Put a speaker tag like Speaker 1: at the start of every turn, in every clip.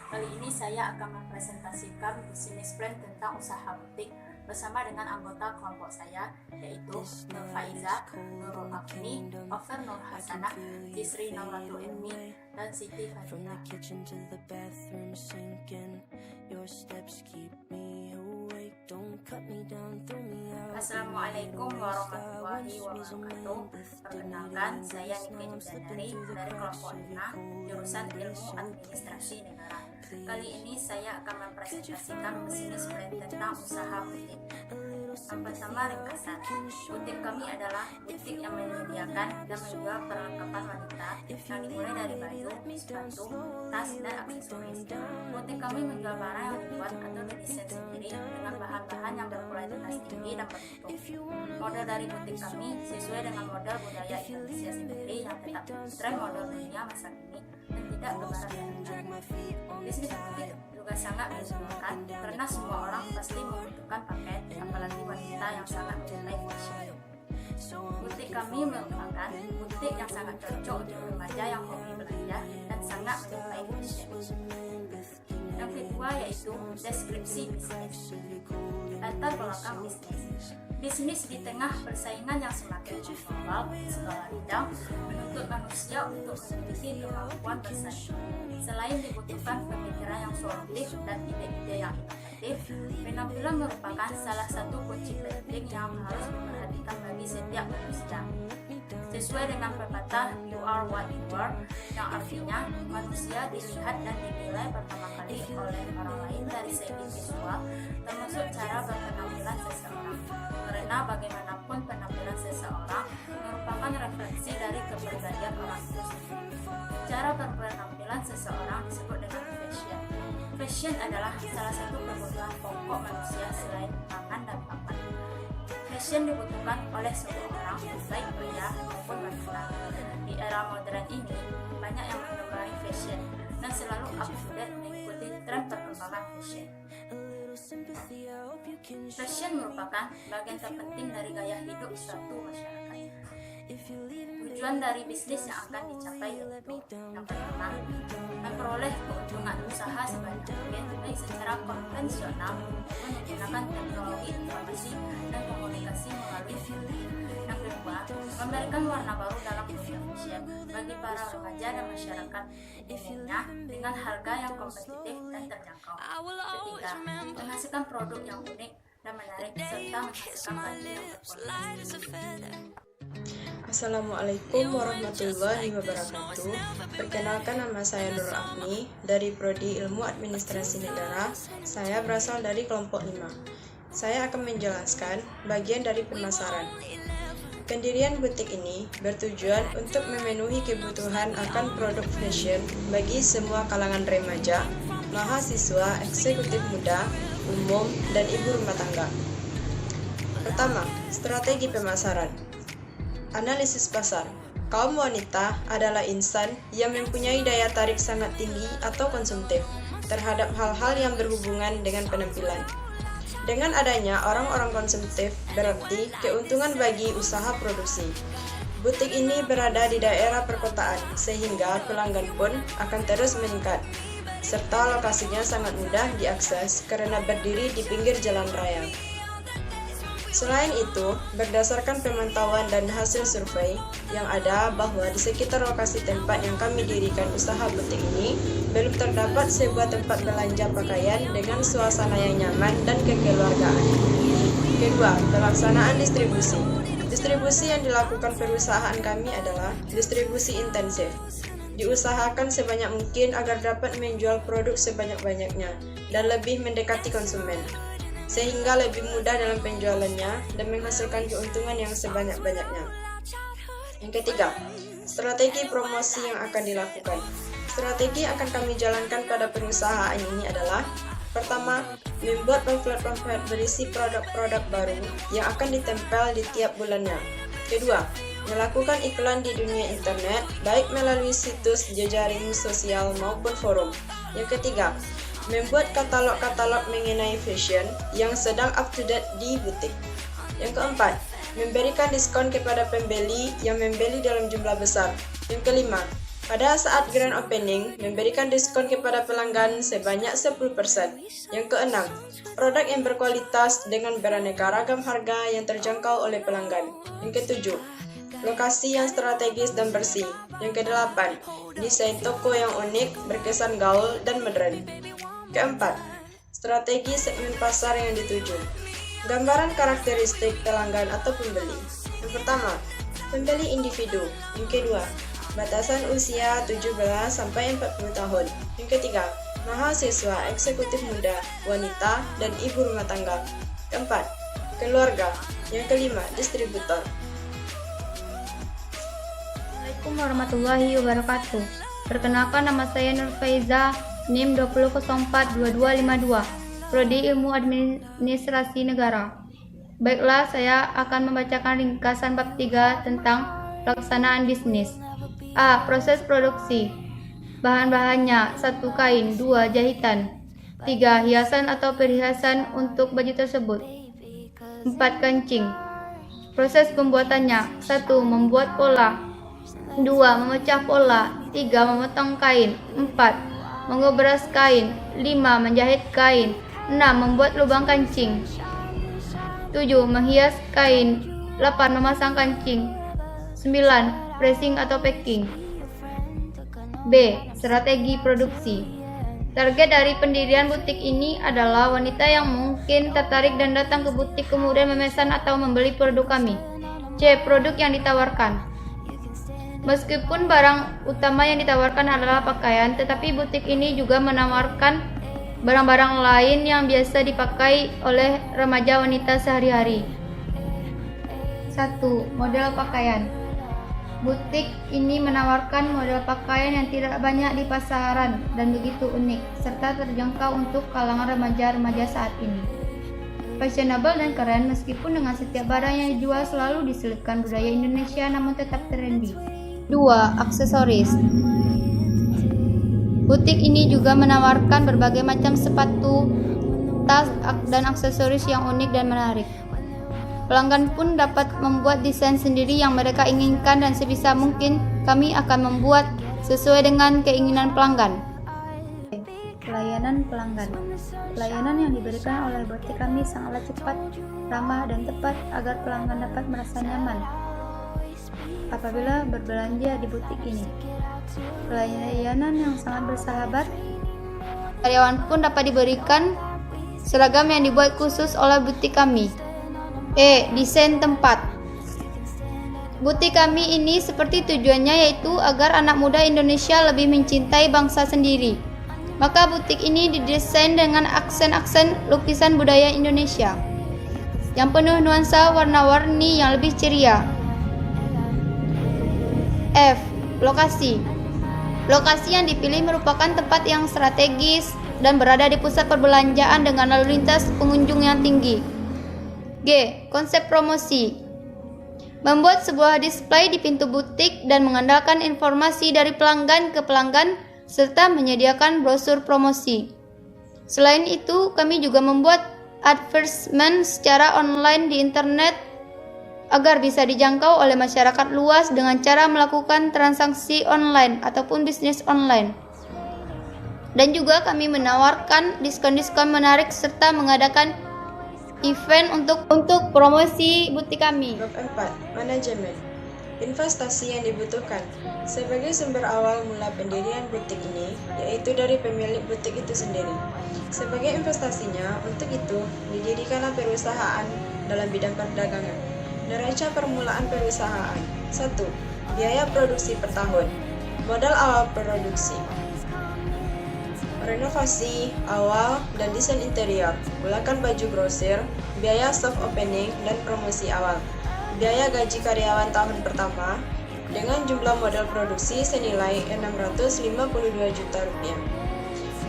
Speaker 1: Kali ini saya akan mempresentasikan bisnis plan tentang usaha butik bersama dengan anggota kelompok saya, yaitu Nur Faiza, Nurul Afni, Ofer Nur Hasanah, Jisri Nauratu Ilmi, dan Siti Fadila. Assalamualaikum warahmatullahi wabarakatuh. Perkenalkan, saya Niki Judandari dari kelompok 5, jurusan Ilmu Administrasi Negara. Kali ini saya akan mempresentasikan bisnis plan tentang usaha butik. Yang pertama, ringkasan. Butik kami adalah butik yang menyediakan dan menjual perlengkapan wanita yang dimulai dari baju, sepatu, tas, dan aksesoris. Butik kami menjual barang yang dibuat atau didesain sendiri dengan bahan-bahan yang berkualitas tinggi dan bermutu. Model dari butik kami sesuai dengan model budaya Indonesia sendiri yang tetap tren model dunia masa kini dan tidak berbarat. Bisnis butik juga sangat menguntungkan karena semua orang pasti membutuhkan pakaian, apalagi wanita yang sangat mencintai fashion. Butik kami merupakan butik yang sangat cocok untuk remaja yang hobi belanja dan sangat menyukai fashion. Yang kedua yaitu deskripsi bisnis. Latar belakang bisnis. Bisnis di tengah persaingan yang semakin global di segala bidang menuntut manusia untuk memiliki kemampuan bersaing. Selain dibutuhkan pemikiran yang solutif dan ide-ide yang inovatif, penampilan merupakan salah satu kunci penting yang harus diperhatikan bagi setiap manusia. Sesuai dengan pepatah "You are what you are", yang artinya manusia dilihat dan dinilai pertama kali oleh orang lain dari segi visual, termasuk cara berpenampilan seseorang. Karena bagaimanapun penampilan seseorang merupakan refleksi dari kepribadian orang itu sendiri. Cara berpenampilan seseorang disebut dengan fashion. Fashion adalah salah satu kebutuhan pokok manusia selain pangan dan papan. Fashion dibutuhkan oleh semua orang, baik pria maupun wanita. Di era modern ini, banyak yang menggemari fashion dan selalu up to date mengikuti tren perkembangan fashion. Fashion merupakan bagian terpenting dari gaya hidup suatu masyarakat. Tujuan dari bisnis yang akan dicapai yaitu yang pertama, memperoleh keuntungan usaha sebanyak mungkin baik secara konvensional maupun menggunakan teknologi informasi dan komunikasi melalui film. Yang kedua, memberikan warna baru dalam dunia fashion bagi para remaja dan masyarakat umumnya dengan harga yang kompetitif dan terjangkau. Ketiga, menghasilkan produk yang unik dan menarik serta menghasilkan baju yang berkualitas.
Speaker 2: Assalamualaikum warahmatullahi wabarakatuh. Perkenalkan, nama saya Nurul Afni dari Prodi Ilmu Administrasi Negara. Saya berasal dari kelompok 5. Saya akan menjelaskan bagian dari pemasaran. Pendirian butik ini bertujuan untuk memenuhi kebutuhan akan produk fashion bagi semua kalangan remaja, mahasiswa, eksekutif muda, umum, dan ibu rumah tangga. Pertama, strategi pemasaran. Analisis pasar. Kaum wanita adalah insan yang mempunyai daya tarik sangat tinggi atau konsumtif terhadap hal-hal yang berhubungan dengan penampilan. Dengan adanya orang-orang konsumtif, berarti keuntungan bagi usaha produksi. Butik ini berada di daerah perkotaan, sehingga pelanggan pun akan terus meningkat, serta lokasinya sangat mudah diakses karena berdiri di pinggir jalan raya. Selain itu, berdasarkan pemantauan dan hasil survei yang ada bahwa di sekitar lokasi tempat yang kami dirikan usaha butik ini, belum terdapat sebuah tempat belanja pakaian dengan suasana yang nyaman dan kekeluargaan. Kedua, pelaksanaan distribusi. Distribusi yang dilakukan perusahaan kami adalah distribusi intensif. Diusahakan sebanyak mungkin agar dapat menjual produk sebanyak-banyaknya dan lebih mendekati konsumen, sehingga lebih mudah dalam penjualannya dan menghasilkan keuntungan yang sebanyak-banyaknya. Yang ketiga, strategi promosi yang akan dilakukan. Strategi yang akan kami jalankan pada perusahaan ini adalah: pertama, membuat pamflet-pamflet berisi produk-produk baru yang akan ditempel di tiap bulannya. Kedua, melakukan iklan di dunia internet, baik melalui situs jejaring sosial maupun forum. Yang ketiga, membuat katalog-katalog mengenai fashion yang sedang up to date di butik. Yang keempat, memberikan diskon kepada pembeli yang membeli dalam jumlah besar. Yang kelima, Pada saat grand opening, memberikan diskon kepada pelanggan sebanyak 10%. Yang keenam, produk yang berkualitas dengan beraneka ragam harga yang terjangkau oleh pelanggan. Yang ketujuh, lokasi yang strategis dan bersih. Yang kedelapan, desain toko yang unik, berkesan gaul dan modern. Keempat, strategi segmen pasar yang dituju. Gambaran karakteristik pelanggan atau pembeli. Yang pertama, pembeli individu. Yang kedua, batasan usia 17 sampai 40 tahun. Yang ketiga, mahasiswa, eksekutif muda, wanita, dan ibu rumah tangga. Keempat, keluarga. Yang kelima, distributor.
Speaker 3: Assalamualaikum warahmatullahi wabarakatuh. Perkenalkan, nama saya Nur Faiza, NIM 20042252, Prodi Ilmu Administrasi Negara. Baiklah, saya akan membacakan ringkasan bab 3 tentang pelaksanaan bisnis. A. Proses produksi. Bahan-bahannya: 1. Kain, 2. Jahitan, 3. Hiasan atau perhiasan untuk baju tersebut, 4. Kancing. Proses pembuatannya: 1. Membuat pola, 2. Memecah pola, 3. Memotong kain, 4. Mengobras kain, 5. Menjahit kain, 6. Membuat lubang kancing, 7. Menghias kain, 8. Memasang kancing, 9. Pressing atau packing. B. Strategi produksi. Target dari pendirian butik ini adalah wanita yang mungkin tertarik dan datang ke butik kemudian memesan atau membeli produk kami. C. Produk yang ditawarkan. Meskipun barang utama yang ditawarkan adalah pakaian, tetapi butik ini juga menawarkan barang-barang lain yang biasa dipakai oleh remaja wanita sehari-hari. 1. Model pakaian. Butik ini menawarkan model pakaian yang tidak banyak di pasaran dan begitu unik, serta terjangkau untuk kalangan remaja-remaja saat ini. Fashionable dan keren, meskipun dengan setiap barang yang dijual selalu diselipkan budaya Indonesia namun tetap trendy. 2. Aksesoris. Butik ini juga menawarkan berbagai macam sepatu, tas, dan aksesoris yang unik dan menarik. Pelanggan pun dapat membuat desain sendiri yang mereka inginkan dan sebisa mungkin kami akan membuat sesuai dengan keinginan pelanggan. Pelayanan pelanggan. Pelayanan yang diberikan oleh butik kami sangatlah cepat, ramah, dan tepat agar pelanggan dapat merasa nyaman apabila berbelanja di butik ini. Pelayanan yang sangat bersahabat. Karyawan pun dapat diberikan seragam yang dibuat khusus oleh butik kami. E. Desain tempat. Butik kami ini seperti tujuannya, yaitu agar anak muda Indonesia lebih mencintai bangsa sendiri. Maka butik ini didesain dengan aksen-aksen lukisan budaya Indonesia yang penuh nuansa warna-warni yang lebih ceria. F. Lokasi. Lokasi yang dipilih merupakan tempat yang strategis dan berada di pusat perbelanjaan dengan lalu lintas pengunjung yang tinggi. G. Konsep promosi. Membuat sebuah display di pintu butik dan mengandalkan informasi dari pelanggan ke pelanggan serta menyediakan brosur promosi. Selain itu, kami juga membuat advertisement secara online di internet agar bisa dijangkau oleh masyarakat luas dengan cara melakukan transaksi online ataupun bisnis online. Dan juga kami menawarkan diskon-diskon menarik serta mengadakan event untuk promosi butik kami.
Speaker 2: Bab 4. Manajemen. Investasi yang dibutuhkan. Sebagai sumber awal mula pendirian butik ini, yaitu dari pemilik butik itu sendiri. Sebagai investasinya, untuk itu didirikanlah perusahaan dalam bidang perdagangan. Neraca permulaan perusahaan. 1. Biaya produksi per tahun. Modal awal produksi. Renovasi awal dan desain interior. Ulakan baju grosir, biaya soft opening dan promosi awal. Biaya gaji karyawan tahun pertama dengan jumlah modal produksi senilai 652 juta rupiah.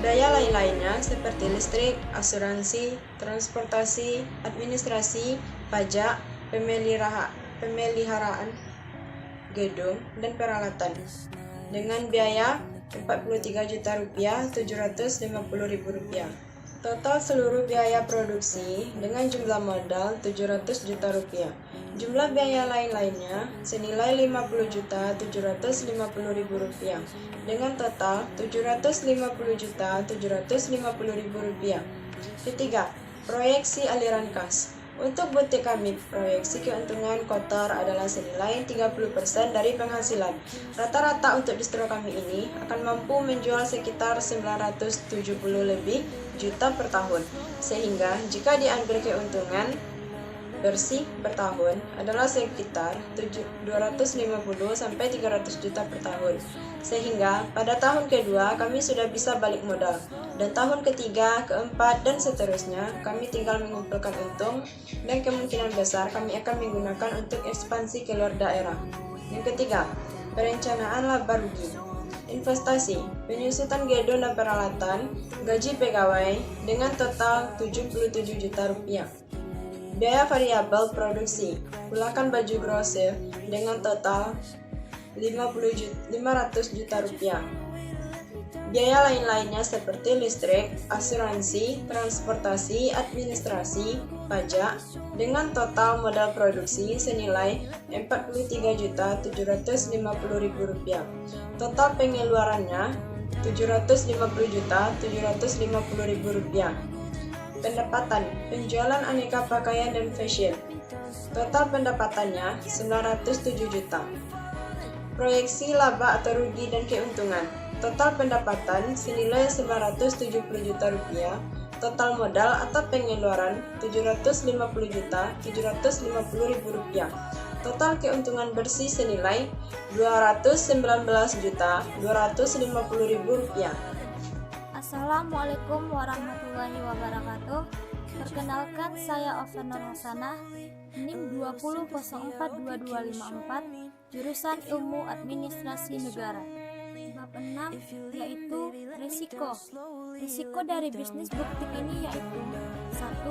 Speaker 2: Daya lain-lainnya seperti listrik, asuransi, transportasi, administrasi, pajak, pemeliharaan gedung dan peralatan dengan biaya Rp43.750.000. Total seluruh biaya produksi dengan jumlah modal 700 juta rupiah. Jumlah biaya lain-lainnya senilai 50.750.000 rupiah dengan total 750.750.000 rupiah. Ketiga, proyeksi aliran kas. Untuk butik kami, proyeksi keuntungan kotor adalah senilai 30% dari penghasilan. Rata-rata untuk distro kami ini akan mampu menjual sekitar 970 lebih juta per tahun. Sehingga jika diambil keuntungan bersih per tahun adalah sekitar 250 sampai 300 juta per tahun. Sehingga pada tahun kedua kami sudah bisa balik modal. Dan tahun ketiga, keempat, dan seterusnya kami tinggal mengumpulkan untung dan kemungkinan besar kami akan menggunakan untuk ekspansi ke luar daerah. Yang ketiga, perencanaan laba rugi. Investasi, penyusutan gedung dan peralatan, gaji pegawai dengan total 77 juta rupiah. Biaya variabel produksi, pulakan baju grosir dengan total 500 juta rupiah. Biaya lain-lainnya seperti listrik, asuransi, transportasi, administrasi, pajak dengan total modal produksi senilai 43.750.000 rupiah. Total pengeluarannya 750.750.000 rupiah. Pendapatan, penjualan aneka pakaian dan fashion. Total pendapatannya 907 juta. Proyeksi laba atau rugi dan keuntungan. Total pendapatan senilai 970 juta rupiah. Total modal atau pengeluaran 750.750.000 rupiah. Total keuntungan bersih senilai 219.250.000 rupiah.
Speaker 4: Assalamualaikum warahmatullahi wabarakatuh. Perkenalkan, saya Oven Nur Hasanah, NIM 20042254, jurusan Ilmu Administrasi Negara. Bab 6 yaitu risiko. Risiko dari bisnis butik ini yaitu 1.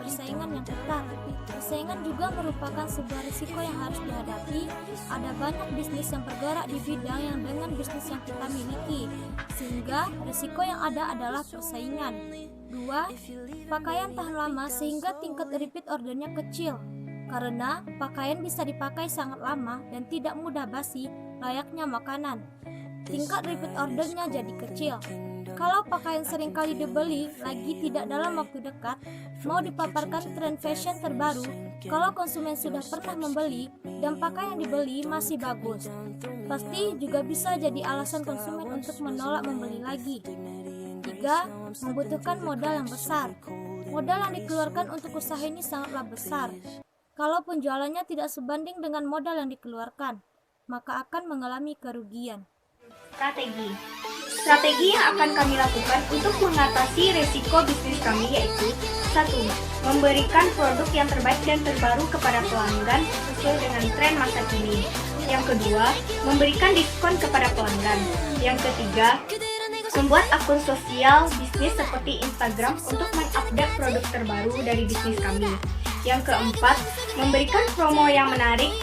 Speaker 4: Persaingan yang ketat. Persaingan juga merupakan sebuah risiko yang harus dihadapi. Ada banyak bisnis yang bergerak di bidang yang dengan bisnis yang kita miliki, sehingga risiko yang ada adalah persaingan. 2. Pakaian tahan lama sehingga tingkat repeat ordernya kecil, karena pakaian bisa dipakai sangat lama dan tidak mudah basi layaknya makanan. Tingkat repeat ordernya jadi kecil. Kalau pakaian seringkali dibeli lagi tidak dalam waktu dekat, mau dipaparkan tren fashion terbaru, kalau konsumen sudah pernah membeli dan pakaian yang dibeli masih bagus, pasti juga bisa jadi alasan konsumen untuk menolak membeli lagi. 3. Membutuhkan modal yang besar. Modal yang dikeluarkan untuk usaha ini sangatlah besar. Kalau penjualannya tidak sebanding dengan modal yang dikeluarkan, maka akan mengalami kerugian.
Speaker 5: Strategi yang akan kami lakukan untuk mengatasi risiko bisnis kami yaitu 1. Memberikan produk yang terbaik dan terbaru kepada pelanggan sesuai dengan tren masa kini. Yang kedua, memberikan diskon kepada pelanggan. Yang ketiga, membuat akun sosial bisnis seperti Instagram untuk mengupdate produk terbaru dari bisnis kami. Yang keempat, memberikan promo yang menarik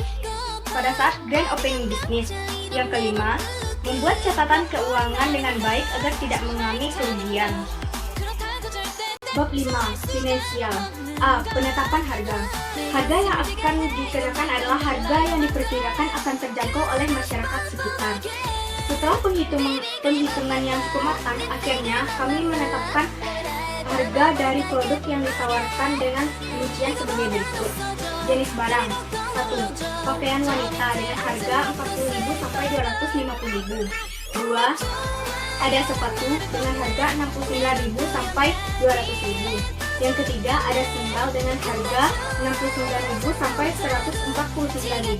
Speaker 5: pada saat grand opening bisnis. Yang kelima, membuat catatan keuangan dengan baik agar tidak mengalami kerugian. Bab 5. Finansial. A. Penetapan harga. Harga yang akan dikenakan adalah harga yang diperkirakan akan terjangkau oleh masyarakat sekitar. Setelah penghitungan yang cukup matang, akhirnya kami menetapkan harga dari produk yang ditawarkan dengan rincian sebagai berikut. Jenis barang. 1. Pakaian wanita dengan harga 40.000 sampai 250.000. 2. Ada sepatu dengan harga 69.000 sampai 200.000. Yang ketiga, ada sandal dengan harga 69.000 sampai 149.000.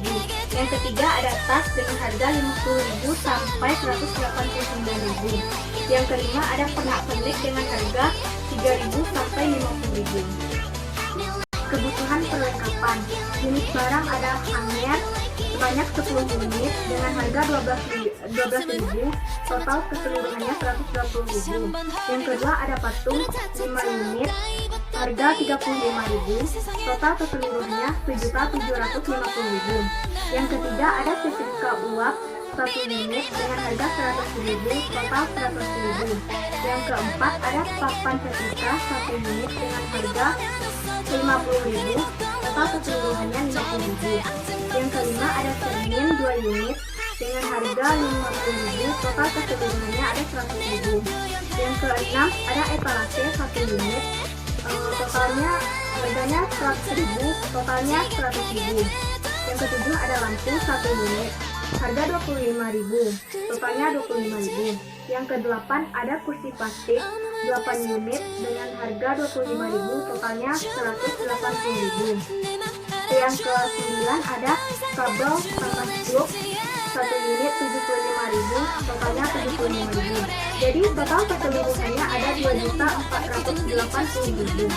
Speaker 5: Yang ketiga, ada tas dengan harga 50.000 sampai 189.000. Yang kelima, ada pernak-pernik dengan harga 3.000 sampai 50.000. Kebutuhan perlengkapan. Jenis barang ada hanger sebanyak 10 unit dengan harga 12.000, total keseluruhannya 120.000. Yang kedua ada patung 5 unit, harga 35.000, total keseluruhannya 1.750.000. Yang ketiga ada setrika uap 1 unit dengan harga 100.000, total 100.000. Yang keempat ada papan vertika 1 unit dengan harga 50.000, total keseluruhannya 50.000. Yang kelima ada cermin 2 unit dengan harga 50.000, total keseluruhannya ada 100.000. Yang keenam ada etalase 1 unit, totalnya harganya 100.000, totalnya 100.000. Yang ketujuh ada lampu 1 unit, harga 25.000, totalnya 25.000. Yang kedelapan ada kursi plastik 8 unit dengan harga 25.000, totalnya 180.000. Yang ke-9 ada kabel panas blok 1 unit 75.000, totalnya 75.000. Jadi total keseluruhannya ada 2.480.000.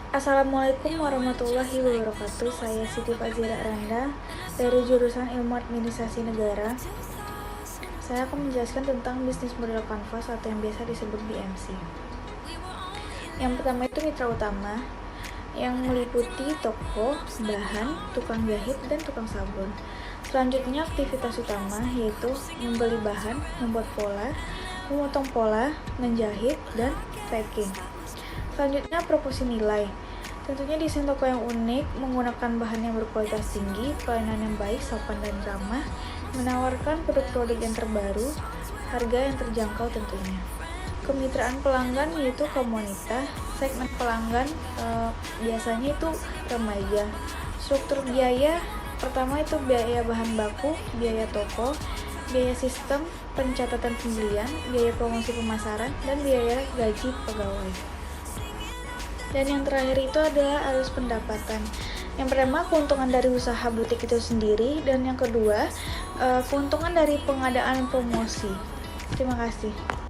Speaker 6: Assalamualaikum warahmatullahi wabarakatuh. Saya Siti Fazira Randa dari jurusan Ilmu Administrasi Negara. Saya akan menjelaskan tentang bisnis model kanvas atau yang biasa disebut BMC. Yang pertama itu mitra utama, yang meliputi toko, bahan, tukang jahit, dan tukang sabun. Selanjutnya aktivitas utama yaitu membeli bahan, membuat pola, memotong pola, menjahit, dan packing. Selanjutnya proporsi nilai. Tentunya desain toko yang unik, menggunakan bahan yang berkualitas tinggi, pelayanan yang baik, sopan dan ramah, menawarkan produk-produk yang terbaru, harga yang terjangkau tentunya. Kemitraan pelanggan yaitu kaum wanita, segmen pelanggan biasanya itu remaja. Struktur biaya pertama itu biaya bahan baku, biaya toko, biaya sistem pencatatan pembelian, biaya promosi pemasaran, dan biaya gaji pegawai. Dan yang terakhir itu adalah arus pendapatan. Yang pertama keuntungan dari usaha butik itu sendiri, dan yang kedua keuntungan dari pengadaan promosi. Terima kasih.